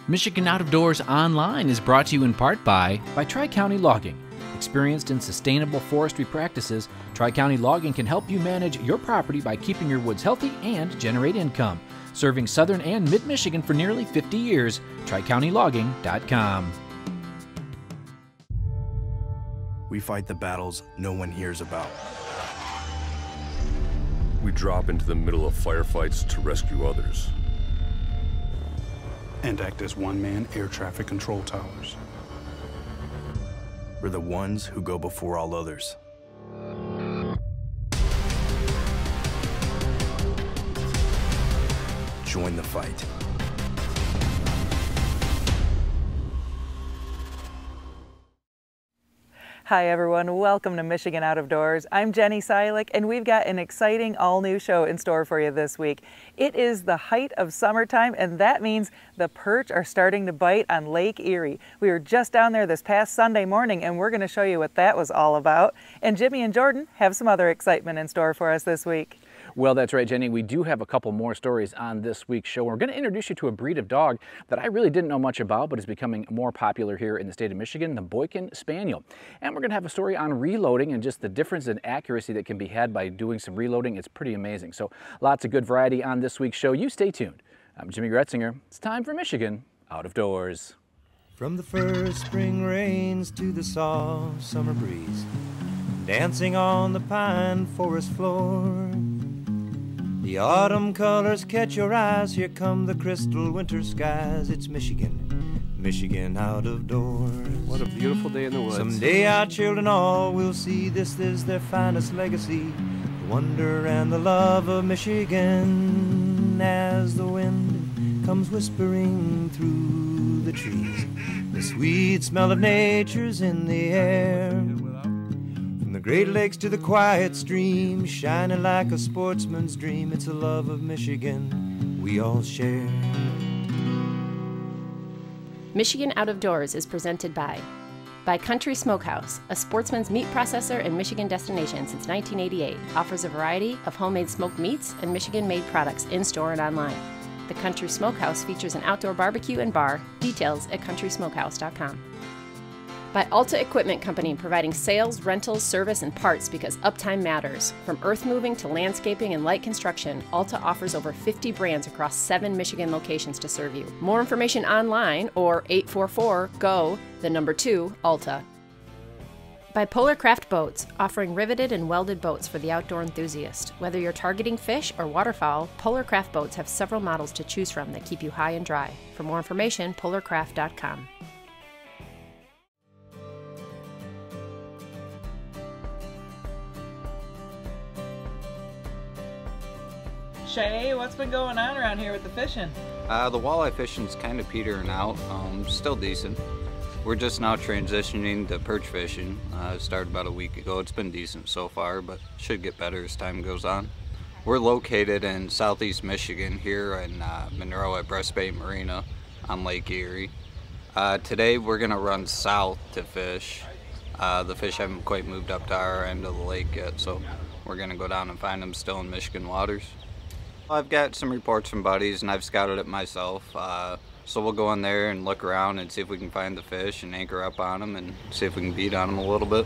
Michigan Out of Doors Online is brought to you in part by Tri-County Logging. Experienced in sustainable forestry practices, Tri-County Logging can help you manage your property by keeping your woods healthy and generate income. Serving southern and mid-Michigan for nearly 50 years, TriCountyLogging.com. We fight the battles no one hears about. We drop into the middle of firefights to rescue others. And act as one-man air traffic control towers. We're the ones who go before all others. Join the fight. Hi everyone, welcome to Michigan Out of Doors. I'm Jenny Silik and we've got an exciting all-new show in store for you this week. It is the height of summertime and that means the perch are starting to bite on Lake Erie. We were just down there this past Sunday morning and we're going to show you what that was all about. And Jimmy and Jordan have some other excitement in store for us this week. Well, that's right, Jenny. We do have a couple more stories on this week's show. We're going to introduce you to a breed of dog that I really didn't know much about, but is becoming more popular here in the state of Michigan, the Boykin Spaniel. And we're going to have a story on reloading and just the difference in accuracy that can be had by doing some reloading. It's pretty amazing. So lots of good variety on this week's show. You stay tuned. I'm Jimmy Gretzinger. It's time for Michigan Out of Doors. From the first spring rains to the soft summer breeze, dancing on the pine forest floor, the autumn colors catch your eyes. Here come the crystal winter skies. It's Michigan, Michigan out of doors. What a beautiful day in the woods. Someday our children all will see this is their finest legacy, the wonder and the love of Michigan. As the wind comes whispering through the trees, the sweet smell of nature's in the air. From the Great Lakes to the quiet stream, shining like a sportsman's dream, it's a love of Michigan we all share. Michigan Out of Doors is presented by Country Smokehouse, a sportsman's meat processor and Michigan destination since 1988, offers a variety of homemade smoked meats and Michigan-made products in-store and online. The Country Smokehouse features an outdoor barbecue and bar. Details at countrysmokehouse.com. By Alta Equipment Company, providing sales, rentals, service, and parts because uptime matters. From earth moving to landscaping and light construction, Alta offers over 50 brands across 7 Michigan locations to serve you. More information online or 844-GO-2-ALTA. By Polar Craft Boats, offering riveted and welded boats for the outdoor enthusiast. Whether you're targeting fish or waterfowl, Polar Craft Boats have several models to choose from that keep you high and dry. For more information, polarcraft.com. Shay, what's been going on around here with the fishing? The walleye fishing's kind of petering out, still decent. We're just now transitioning to perch fishing. Started about a week ago. It's been decent so far, but should get better as time goes on. We're located in southeast Michigan here in Monroe at Breast Bay Marina on Lake Erie. Today we're going to run south to fish. The fish haven't quite moved up to our end of the lake yet, so we're going to go down and find them still in Michigan waters. I've got some reports from buddies and I've scouted it myself, so we'll go in there and look around and see if we can find the fish and anchor up on them and see if we can beat on them a little bit.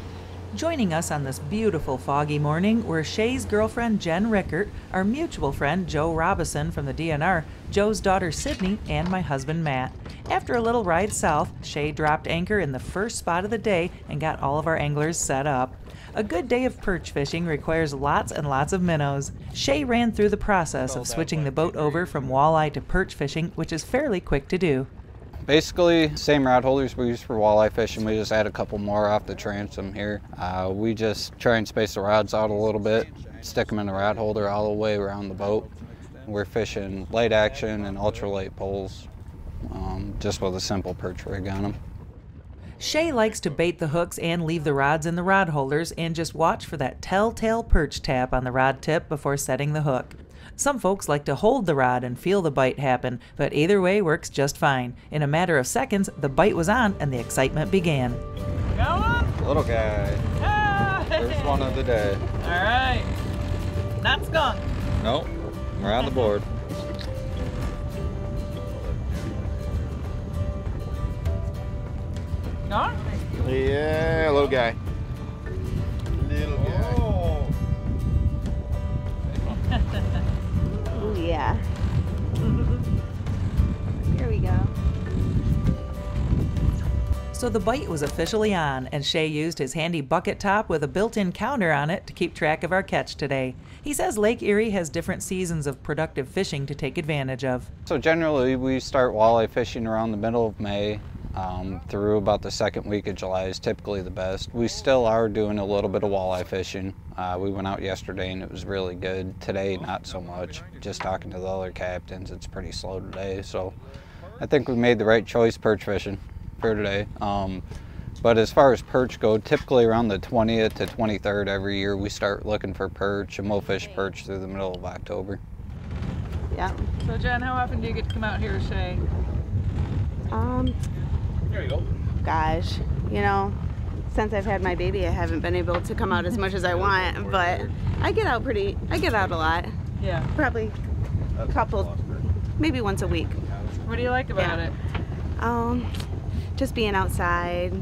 Joining us on this beautiful foggy morning were Shay's girlfriend Jen Rickert, our mutual friend Joe Robison from the DNR, Joe's daughter Sydney, and my husband Matt. After a little ride south, Shay dropped anchor in the first spot of the day and got all of our anglers set up. A good day of perch fishing requires lots and lots of minnows. Shay ran through the process of switching the boat over from walleye to perch fishing, which is fairly quick to do. Basically, same rod holders we use for walleye fishing, we just add a couple more off the transom here. We just try and space the rods out a little bit, stick them in the rod holder all the way around the boat. We're fishing light action and ultralight poles, just with a simple perch rig on them. Shay likes to bait the hooks and leave the rods in the rod holders and just watch for that telltale perch tap on the rod tip before setting the hook. Some folks like to hold the rod and feel the bite happen, but either way works just fine. In a matter of seconds, the bite was on and the excitement began. Going? Little guy. Hey. First one of the day. All right. Not skunk. Nope. We're on the board. going? Yeah, little guy. Little guy. Oh yeah. Here we go. So the bite was officially on, and Shay used his handy bucket top with a built-in counter on it to keep track of our catch today. He says Lake Erie has different seasons of productive fishing to take advantage of. So generally we start walleye fishing around the middle of May through about the second week of July is typically the best. We still are doing a little bit of walleye fishing. We went out yesterday and it was really good. Today, not so much. Just talking to the other captains, it's pretty slow today. So I think we made the right choice perch fishing for today. But as far as perch go, typically around the 20th to 23rd every year we start looking for perch, and we'll fish perch through the middle of October. Yeah. So Jen, how often do you get to come out here with Shay? There you go. Gosh, you know, since I've had my baby, I haven't been able to come out as much as I want, but I get out a lot. Yeah. Probably a couple, maybe once a week. What do you like about it? Just being outside.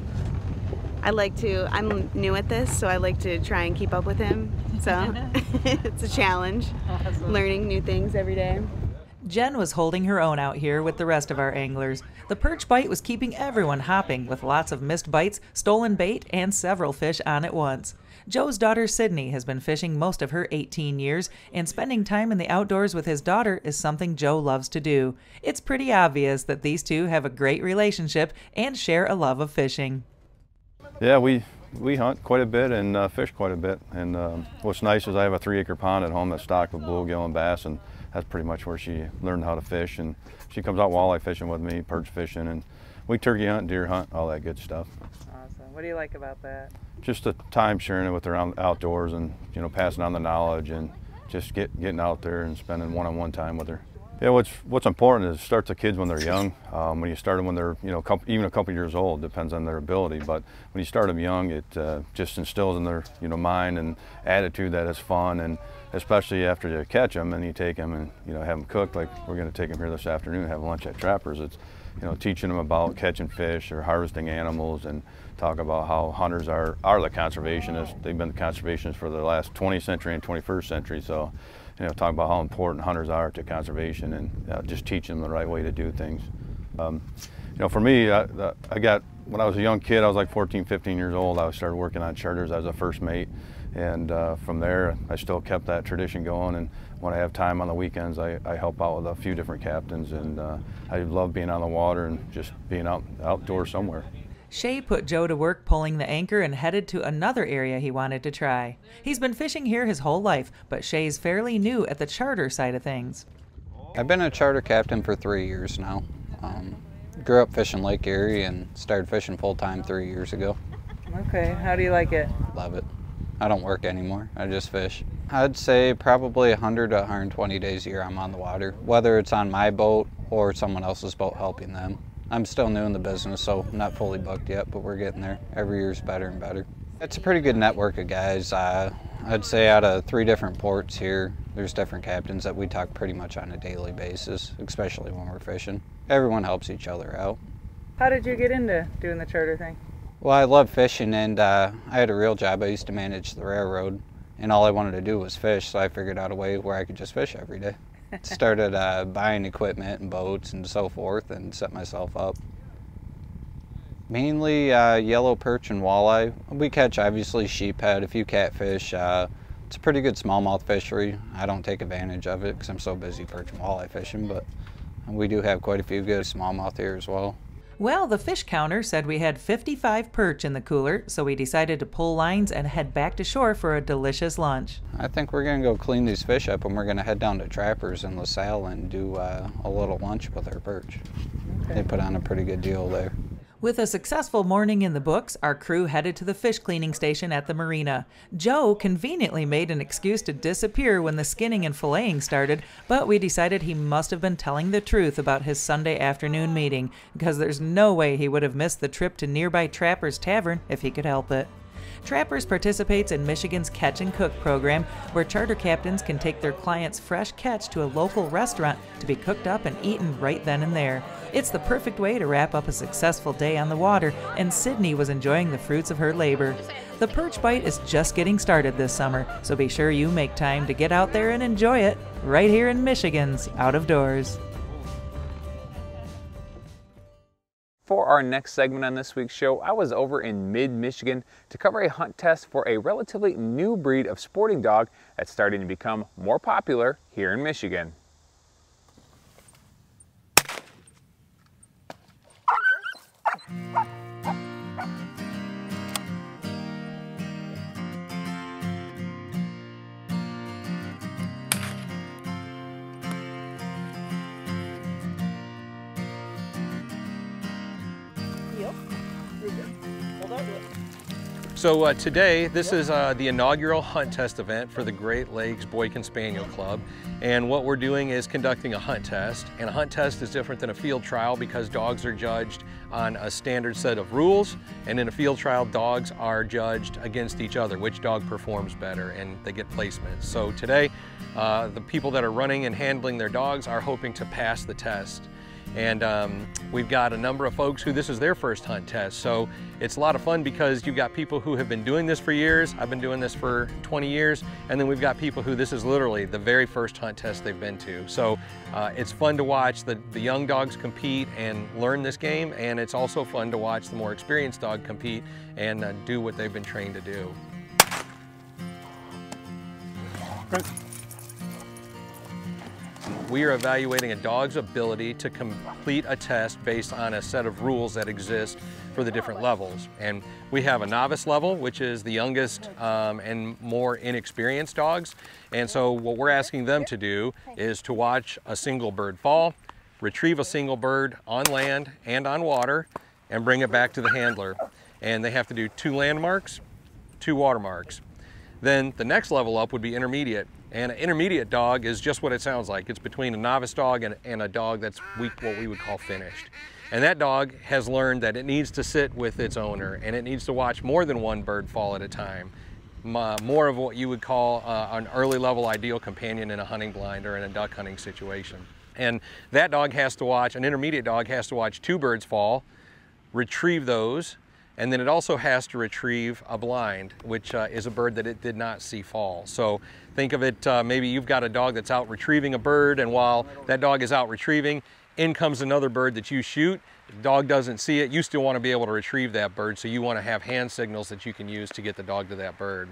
I'm new at this, so I like to try and keep up with him. So it's a challenge, learning new things every day. Jen was holding her own out here with the rest of our anglers. The perch bite was keeping everyone hopping with lots of missed bites, stolen bait, and several fish on at once. Joe's daughter Sydney has been fishing most of her 18 years, and spending time in the outdoors with his daughter is something Joe loves to do. It's pretty obvious that these two have a great relationship and share a love of fishing. Yeah, we hunt quite a bit and fish quite a bit. And what's nice is I have a 3-acre pond at home that's stocked with bluegill and bass, and that's pretty much where she learned how to fish. And she comes out walleye fishing with me, perch fishing, and we turkey hunt, deer hunt, all that good stuff. Awesome. What do you like about that? Just the time sharing it with her outdoors, and passing on the knowledge, and just getting out there and spending one-on-one time with her. Yeah, what's important is start the kids when they're young. When you start them when they're even a couple years old, depends on their ability. But when you start them young, it just instills in their mind and attitude that it's fun, and especially after you catch them and you take them and have them cooked, like we're going to take them here this afternoon, have lunch at Trappers. It's teaching them about catching fish or harvesting animals, and talk about how hunters are the conservationists. They've been the conservationists for the last 20th century and 21st century. So, talk about how important hunters are to conservation, and just teach them the right way to do things. For me, when I was a young kid, I was like 14, 15 years old, I started working on charters as a first mate. And from there, I still kept that tradition going. And when I have time on the weekends, I help out with a few different captains. And I love being on the water and just being outdoors somewhere. Shay put Joe to work pulling the anchor and headed to another area he wanted to try. He's been fishing here his whole life, but Shay's fairly new at the charter side of things. I've been a charter captain for 3 years now. Grew up fishing Lake Erie and started fishing full-time 3 years ago. Okay, how do you like it? Love it. I don't work anymore, I just fish. I'd say probably 100 to 120 days a year I'm on the water, whether it's on my boat or someone else's boat helping them. I'm still new in the business, so I'm not fully booked yet, but we're getting there. Every year's better and better. It's a pretty good network of guys. I'd say out of 3 different ports here, there's different captains that we talk pretty much on a daily basis, especially when we're fishing. Everyone helps each other out. How did you get into doing the charter thing? Well, I love fishing, and I had a real job. I used to manage the railroad, and all I wanted to do was fish, so I figured out a way where I could just fish every day. Started buying equipment and boats and so forth, and set myself up. Mainly yellow perch and walleye. We catch obviously sheephead, a few catfish. It's a pretty good smallmouth fishery. I don't take advantage of it because I'm so busy perch and walleye fishing, but we do have quite a few good smallmouth here as well. Well, the fish counter said we had 55 perch in the cooler, so we decided to pull lines and head back to shore for a delicious lunch. I think we're going to go clean these fish up, and we're going to head down to Trappers in LaSalle and do a little lunch with our perch. Okay. They put on a pretty good deal there. With a successful morning in the books, our crew headed to the fish cleaning station at the marina. Joe conveniently made an excuse to disappear when the skinning and filleting started, but we decided he must have been telling the truth about his Sunday afternoon meeting, because there's no way he would have missed the trip to nearby Trapper's Tavern if he could help it. Trappers participates in Michigan's Catch and Cook program, where charter captains can take their clients' fresh catch to a local restaurant to be cooked up and eaten right then and there. It's the perfect way to wrap up a successful day on the water, and Sydney was enjoying the fruits of her labor. The perch bite is just getting started this summer, so be sure you make time to get out there and enjoy it right here in Michigan's Out of Doors. For our next segment on this week's show, I was over in mid-Michigan to cover a hunt test for a relatively new breed of sporting dog that's starting to become more popular here in Michigan. So today, this is the inaugural hunt test event for the Great Lakes Boykin Spaniel Club. And what we're doing is conducting a hunt test. And a hunt test is different than a field trial because dogs are judged on a standard set of rules. And in a field trial, dogs are judged against each other, which dog performs better, and they get placements. So today, the people that are running and handling their dogs are hoping to pass the test. And we've got a number of folks who this is their first hunt test. So it's a lot of fun because you've got people who have been doing this for years. I've been doing this for 20 years. And then we've got people who this is literally the very first hunt test they've been to. So it's fun to watch the young dogs compete and learn this game. And it's also fun to watch the more experienced dog compete and do what they've been trained to do. We are evaluating a dog's ability to complete a test based on a set of rules that exist for the different levels. And we have a novice level, which is the youngest and more inexperienced dogs. And so what we're asking them to do is to watch a single bird fall, retrieve a single bird on land and on water, and bring it back to the handler. And they have to do 2 landmarks, 2 watermarks. Then the next level up would be intermediate. And an intermediate dog is just what it sounds like. It's between a novice dog and a dog that's what we would call finished. And that dog has learned that it needs to sit with its owner and it needs to watch more than 1 bird fall at a time. More of what you would call an early level ideal companion in a hunting blind or in a duck hunting situation. And that dog has to watch, an intermediate dog has to watch 2 birds fall, retrieve those, and then it also has to retrieve a blind, which is a bird that it did not see fall. So think of it, maybe you've got a dog that's out retrieving a bird, and while that dog is out retrieving, in comes another bird that you shoot. The dog doesn't see it. You still want to be able to retrieve that bird, so you want to have hand signals that you can use to get the dog to that bird.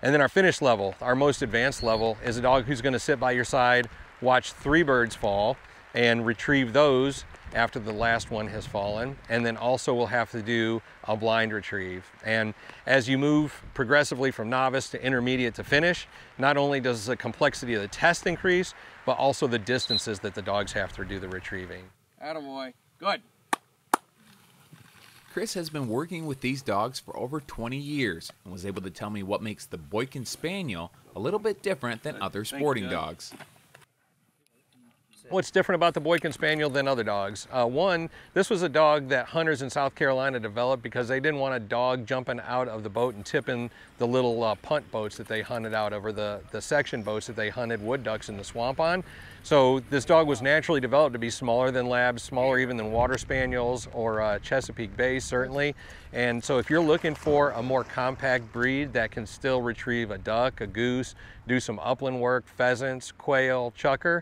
And then our finished level, our most advanced level, is a dog who's going to sit by your side, watch 3 birds fall, and retrieve those after the last one has fallen, and then also we'll have to do a blind retrieve. And as you move progressively from novice to intermediate to finish, not only does the complexity of the test increase, but also the distances that the dogs have to do the retrieving. Attaboy. Good. Chris has been working with these dogs for over 20 years and was able to tell me what makes the Boykin Spaniel a little bit different than other sporting dogs. What's different about the Boykin Spaniel than other dogs? One, this was a dog that hunters in South Carolina developed because they didn't want a dog jumping out of the boat and tipping the little punt boats that they hunted out of, or the section boats that they hunted wood ducks in the swamp on. So this dog was naturally developed to be smaller than labs, smaller even than water spaniels or Chesapeake Bays certainly. And so if you're looking for a more compact breed that can still retrieve a duck, a goose, do some upland work, pheasants, quail, chukar,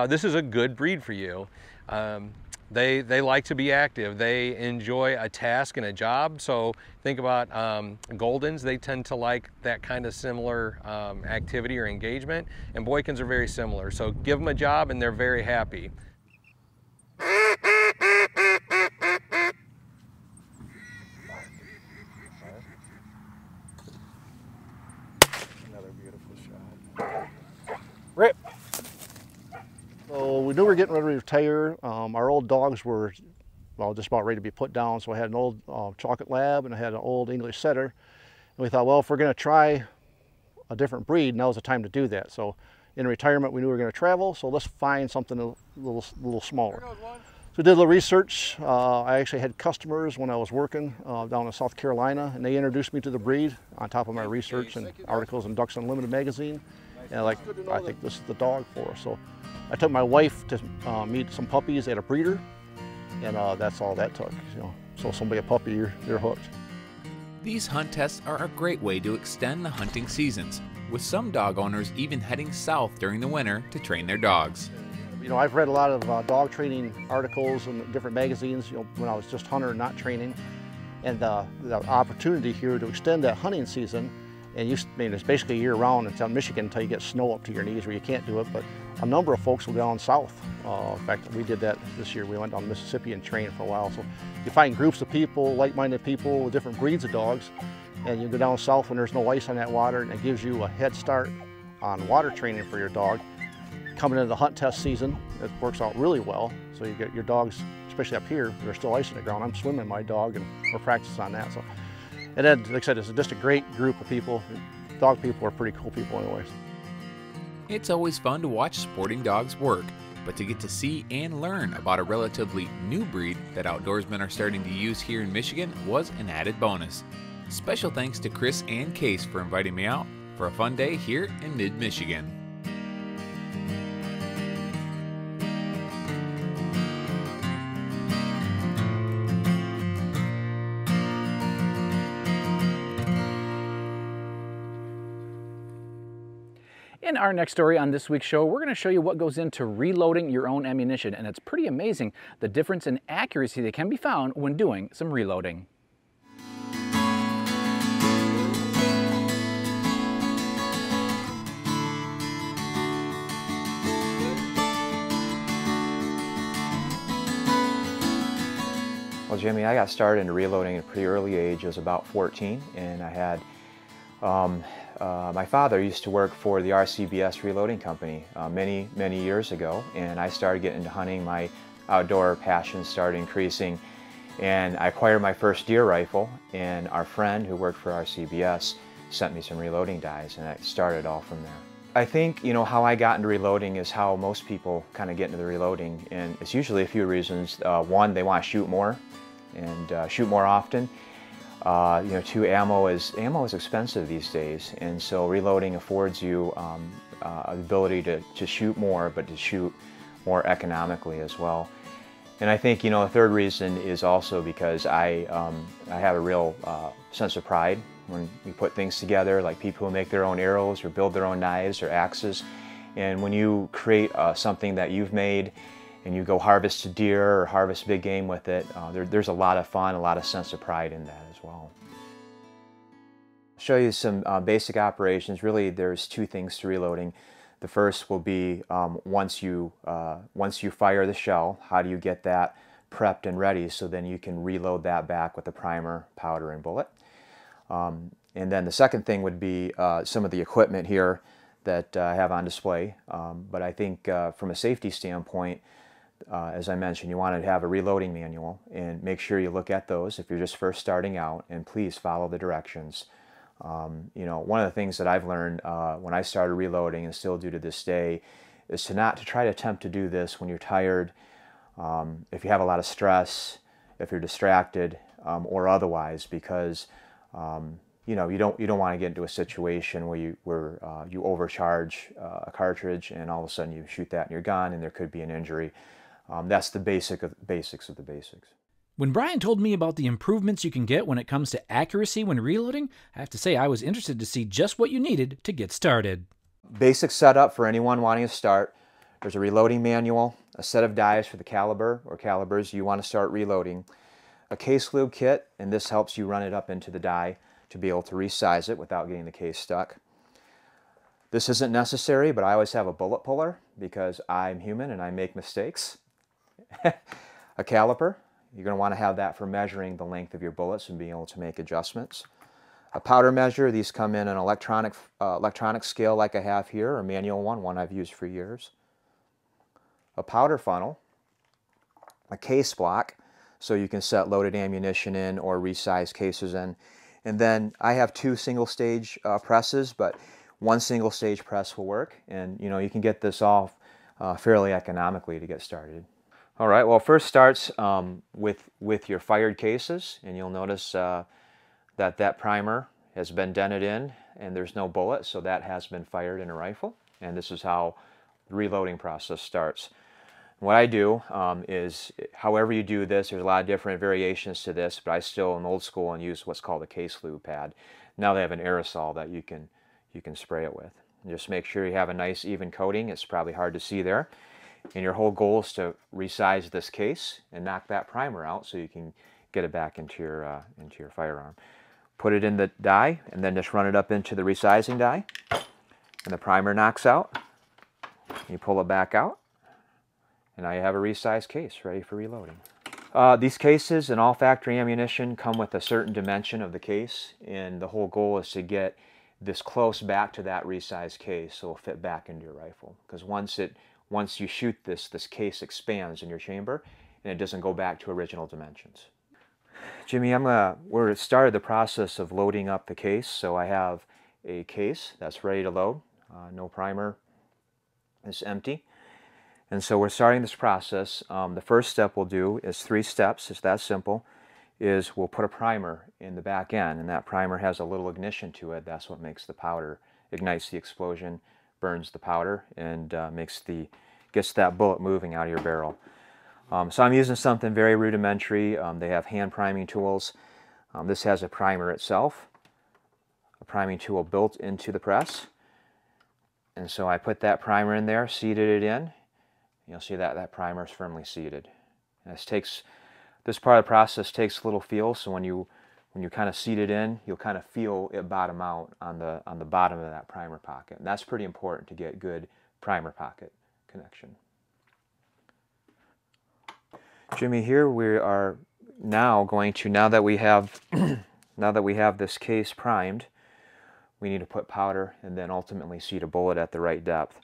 this is a good breed for you. They like to be active. They enjoy a task and a job. So think about Goldens. They tend to like that kind of similar activity or engagement. And Boykins are very similar. So give them a job and they're very happy. Another beautiful shot. Rip. So we knew we were getting ready to retire. Our old dogs were, well, just about ready to be put down. So I had an old chocolate lab and I had an old English setter. And we thought, well, if we're going to try a different breed, now's the time to do that. So in retirement, we knew we were going to travel. So let's find something a little smaller. So I did a little research. I actually had customers when I was working down in South Carolina, and they introduced me to the breed on top of my research and articles in Ducks Unlimited magazine. And I think this is the dog for us. So I took my wife to meet some puppies at a breeder, and that's all that took. You know, so somebody a puppy, you're hooked. These hunt tests are a great way to extend the hunting seasons, with some dog owners even heading south during the winter to train their dogs. You know, I've read a lot of dog training articles in different magazines, you know, when I was just hunter, not training. And the opportunity here to extend that hunting season, and it's basically year round in Michigan until you get snow up to your knees where you can't do it, but a number of folks will go down south. In fact, we did that this year. We went down Mississippi and trained for a while. So you find groups of people, like-minded people with different breeds of dogs, and you go down south when there's no ice on that water, and it gives you a head start on water training for your dog. Coming into the hunt test season, it works out really well. So you get your dogs, especially up here, there's still ice on the ground. I'm swimming my dog, and we're practicing on that. So, and then, like I said, it's just a great group of people. Dog people are pretty cool people anyways. It's always fun to watch sporting dogs work, but to get to see and learn about a relatively new breed that outdoorsmen are starting to use here in Michigan was an added bonus. Special thanks to Chris and Case for inviting me out for a fun day here in mid-Michigan. In our next story on this week's show, we're going to show you what goes into reloading your own ammunition, and it's pretty amazing the difference in accuracy that can be found when doing some reloading. Well, Jimmy, I got started in reloading at a pretty early age. I was about 14, and I had my father used to work for the RCBS reloading company many years ago, and I started getting into hunting. My outdoor passion started increasing, and I acquired my first deer rifle, and our friend who worked for RCBS sent me some reloading dies, and I started all from there. I think, you know, how I got into reloading is how most people kind of get into the reloading, and it's usually a few reasons. One, they want to shoot more and shoot more often. You know, two, ammo is expensive these days, and so reloading affords you the ability to shoot more, but to shoot more economically as well. And I think, you know, the third reason is also because I have a real sense of pride when we put things together, like people who make their own arrows or build their own knives or axes. And when you create something that you've made and you go harvest a deer or harvest big game with it, there's a lot of fun, a lot of sense of pride in that as well. I'll show you some basic operations. Really, there's two things to reloading. The first will be once you fire the shell, how do you get that prepped and ready so then you can reload that back with the primer, powder, and bullet. And then the second thing would be some of the equipment here that I have on display. But I think from a safety standpoint, as I mentioned, you want to have a reloading manual and make sure you look at those if you're just first starting out, and please follow the directions. You know, one of the things that I've learned when I started reloading and still do to this day is to try to attempt to do this when you're tired, if you have a lot of stress, if you're distracted, or otherwise, because you know, you don't want to get into a situation where you overcharge a cartridge and all of a sudden you shoot that in your gun and there could be an injury. That's the basics of the basics. When Brian told me about the improvements you can get when it comes to accuracy when reloading, I have to say I was interested to see just what you needed to get started. Basic setup for anyone wanting to start. There's a reloading manual, a set of dies for the caliber or calibers you want to start reloading, a case lube kit, and this helps you run it up into the die to be able to resize it without getting the case stuck. This isn't necessary, but I always have a bullet puller because I'm human and I make mistakes. A caliper. You're going to want to have that for measuring the length of your bullets and being able to make adjustments. A powder measure. These come in an electronic scale like I have here, or manual one I've used for years. A powder funnel. A case block, so you can set loaded ammunition in or resize cases in. And then I have two single stage presses, but one single stage press will work, and you know, you can get this off fairly economically to get started. All right, well, first starts with your fired cases, and you'll notice that primer has been dented in and there's no bullet, so that has been fired in a rifle, and this is how the reloading process starts. What I do is, however you do this, there's a lot of different variations to this, but I still am old school and use what's called a case lube pad. Now they have an aerosol that you can spray it with. And just make sure you have a nice even coating. It's probably hard to see there. And your whole goal is to resize this case and knock that primer out so you can get it back into your firearm. Put it in the die and then just run it up into the resizing die. And the primer knocks out. You pull it back out. And now you have a resized case ready for reloading. These cases and all factory ammunition come with a certain dimension of the case, and the whole goal is to get this close back to that resized case so it'll fit back into your rifle. Because once you shoot this case expands in your chamber and it doesn't go back to original dimensions. Jimmy, we're started the process of loading up the case, so I have a case that's ready to load. No primer, it's empty. And so we're starting this process. The first step we'll do is 3 steps. It's that simple. Is we'll put a primer in the back end, and that primer has a little ignition to it. That's what makes the powder, ignites the explosion, burns the powder, and gets that bullet moving out of your barrel. So I'm using something very rudimentary. They have hand priming tools. This has a primer itself, a priming tool built into the press. And so I put that primer in there, seated it in. You'll see that primer is firmly seated. And this part of the process takes a little feel, so when you kind of seat it in, you'll kind of feel it bottom out on the bottom of that primer pocket. And that's pretty important to get good primer pocket connection. Jimmy, here we are now going to, now that we have this case primed, we need to put powder and then ultimately seat a bullet at the right depth.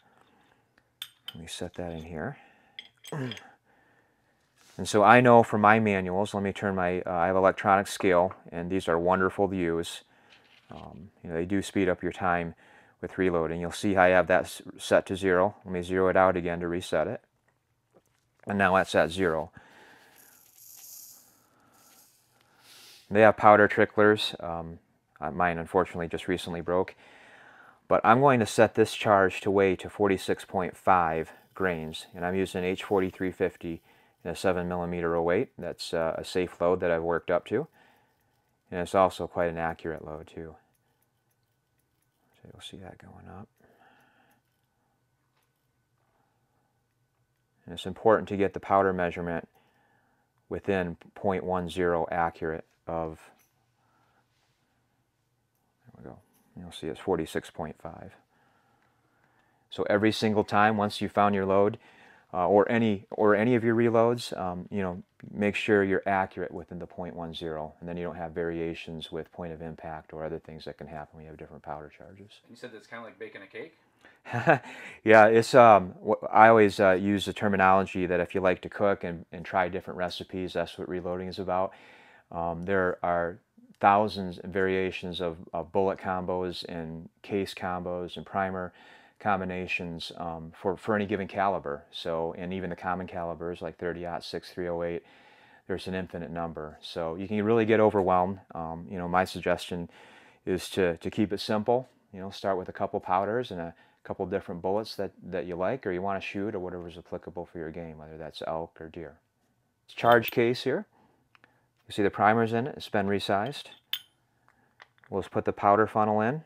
Let me set that in here. And so I know from my manuals, let me turn I have electronic scale, and these are wonderful to use. They do speed up your time with reloading. You'll see how I have that set to 0. Let me zero it out again to reset it. And now that's at 0. They have powder tricklers. Mine unfortunately just recently broke. But I'm going to set this charge to weigh to 46.5 grains, and I'm using an H4350 in a 7mm 08. That's a safe load that I've worked up to, and it's also quite an accurate load too. So you'll see that going up. And it's important to get the powder measurement within 0.10 accurate of. There we go. You'll see it's 46.5. So every single time, once you found your load, or any of your reloads, make sure you're accurate within the 0.10, and then you don't have variations with point of impact or other things that can happen when you have different powder charges. You said it's kind of like baking a cake? Yeah, it's. I always use the terminology that if you like to cook and try different recipes, that's what reloading is about. There are thousands of variations of bullet combos and case combos and primer combinations for any given caliber. So, and even the common calibers like 30-06, 308, there's an infinite number. So you can really get overwhelmed. My suggestion is to keep it simple. Start with a couple powders and a couple different bullets that you like or you want to shoot, or whatever is applicable for your game, whether that's elk or deer. It's charge case here. You see the primer's in it. It's been resized. We'll just put the powder funnel in.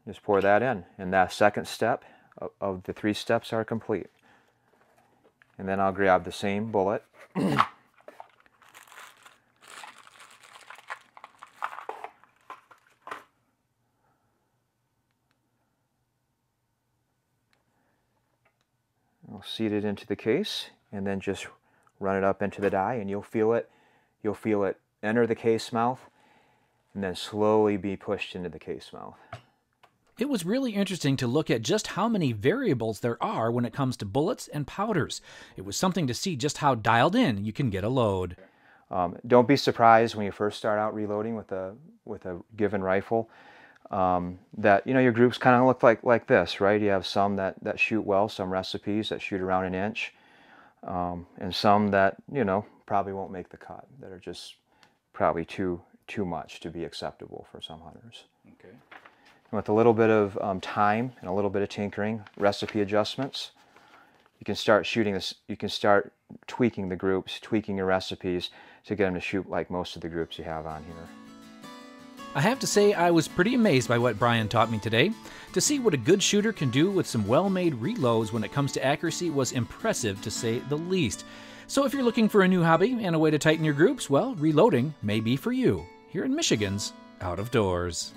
Just pour that in, and that second step of the 3 steps are complete. And then I'll grab the same bullet. I'll seat it into the case, and then just run it up into the die, and you'll feel it enter the case mouth, and then slowly be pushed into the case mouth. It was really interesting to look at just how many variables there are when it comes to bullets and powders. It was something to see just how dialed in you can get a load. Don't be surprised when you first start out reloading with a given rifle. that, you know, your groups kind of look like this, right? You have some that shoot well, some recipes that shoot around 1 inch, and some that, you know, probably won't make the cut, that are just probably too much to be acceptable for some hunters. Okay. And with a little bit of time and a little bit of tinkering, recipe adjustments, you can start shooting this. You can start tweaking the groups, tweaking your recipes to get them to shoot like most of the groups you have on here. I have to say I was pretty amazed by what Brian taught me today. To see what a good shooter can do with some well-made reloads when it comes to accuracy was impressive, to say the least. So if you're looking for a new hobby and a way to tighten your groups, well, reloading may be for you, here in Michigan's Out of Doors.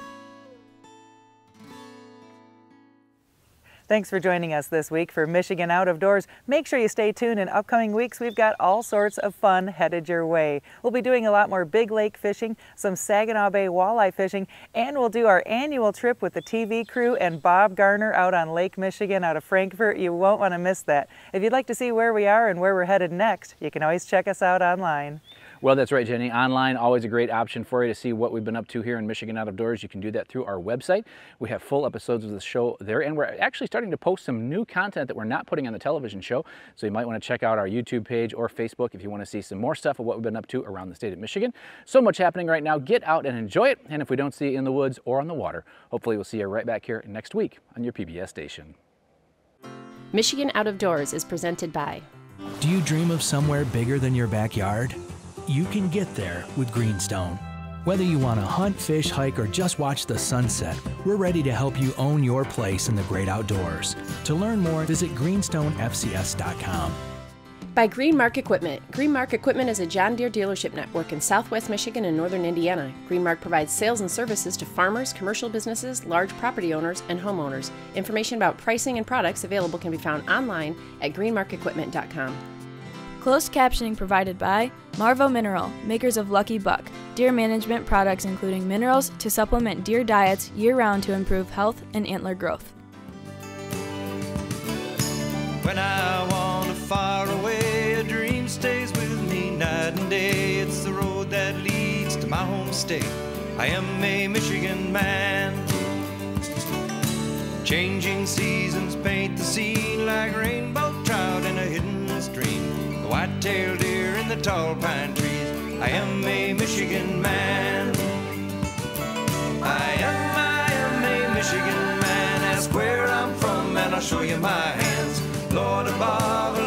Thanks for joining us this week for Michigan Out of Doors. Make sure you stay tuned. In upcoming weeks, we've got all sorts of fun headed your way. We'll be doing a lot more big lake fishing, some Saginaw Bay walleye fishing, and we'll do our annual trip with the TV crew and Bob Garner out on Lake Michigan out of Frankfort. You won't want to miss that. If you'd like to see where we are and where we're headed next, you can always check us out online. Well, that's right, Jenny. Online, always a great option for you to see what we've been up to here in Michigan Out of Doors. You can do that through our website. We have full episodes of the show there, and we're actually starting to post some new content that we're not putting on the television show. So you might want to check out our YouTube page or Facebook if you want to see some more stuff of what we've been up to around the state of Michigan. So much happening right now. Get out and enjoy it. And if we don't see you in the woods or on the water, hopefully we'll see you right back here next week on your PBS station. Michigan Out of Doors is presented by. Do you dream of somewhere bigger than your backyard? You can get there with Greenstone. Whether you want to hunt, fish, hike, or just watch the sunset, we're ready to help you own your place in the great outdoors. To learn more, visit greenstonefcs.com. By GREENMARK Equipment. GREENMARK Equipment is a John Deere dealership network in southwest Michigan and northern Indiana. GREENMARK provides sales and services to farmers, commercial businesses, large property owners, and homeowners. Information about pricing and products available can be found online at greenmarkequipment.com. Closed captioning provided by Marvo Mineral, makers of Lucky Buck, deer management products including minerals to supplement deer diets year-round to improve health and antler growth. When I wander far away, a dream stays with me night and day. It's the road that leads to my home state. I am a Michigan man. Changing seasons paint the scene like rainbow trout in a hidden stream. White-tailed deer in the tall pine trees. I am a Michigan man. I am a Michigan man. Ask where I'm from and I'll show you my hands. Lord above